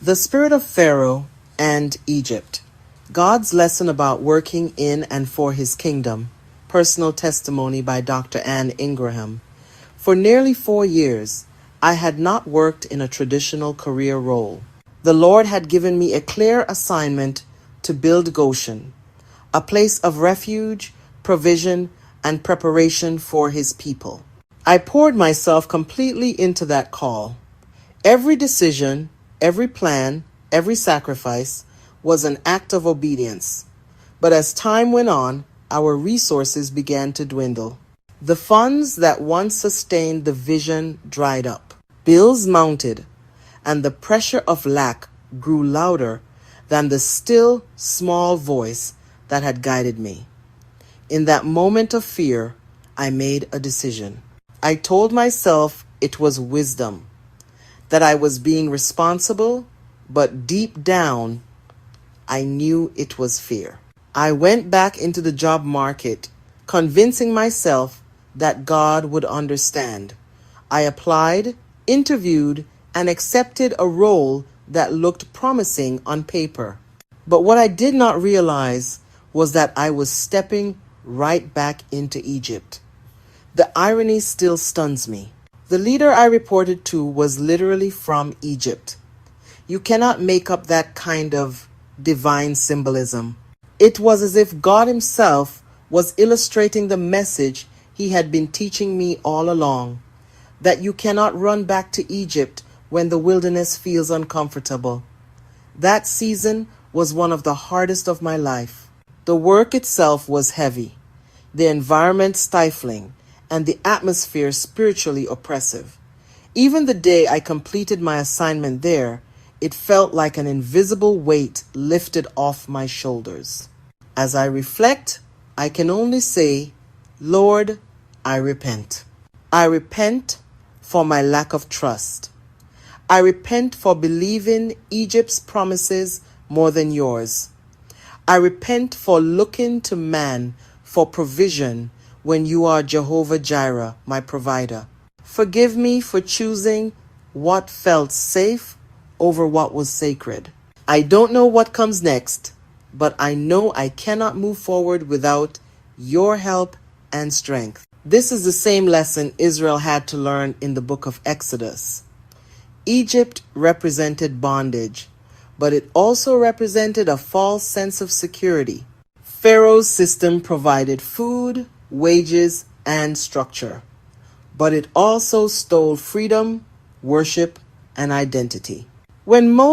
The Spirit of Pharaoh and Egypt. God's lesson about working in and for his kingdom. Personal testimony by Dr. Ann Ingraham. For nearly 4 years, I had not worked in a traditional career role. The Lord had given me a clear assignment to build Goshen, a place of refuge, provision, and preparation for his people. I poured myself completely into that call. Every decision, every plan, every sacrifice was an act of obedience. But as time went on, our resources began to dwindle. The funds that once sustained the vision dried up. Bills mounted, and the pressure of lack grew louder than the still, small voice that had guided me. In that moment of fear, I made a decision. I told myself it was wisdom, that I was being responsible, but deep down, I knew it was fear. I went back into the job market, convincing myself that God would understand. I applied, interviewed, and accepted a role that looked promising on paper. But what I did not realize was that I was stepping right back into Egypt. The irony still stuns me. The leader I reported to was literally from Egypt. You cannot make up that kind of divine symbolism. It was as if God himself was illustrating the message he had been teaching me all along, that you cannot run back to Egypt when the wilderness feels uncomfortable. That season was one of the hardest of my life. The work itself was heavy, the environment stifling, and the atmosphere spiritually oppressive. Even the day I completed my assignment there, it felt like an invisible weight lifted off my shoulders. As I reflect, I can only say, Lord, I repent. I repent for my lack of trust. I repent for believing Egypt's promises more than yours. I repent for looking to man for provision when you are Jehovah Jireh, my provider. Forgive me for choosing what felt safe over what was sacred. I don't know what comes next, but I know I cannot move forward without your help and strength. This is the same lesson Israel had to learn in the book of Exodus. Egypt represented bondage, but it also represented a false sense of security. Pharaoh's system provided food, wages, and structure, but it also stole freedom, worship, and identity. When Moses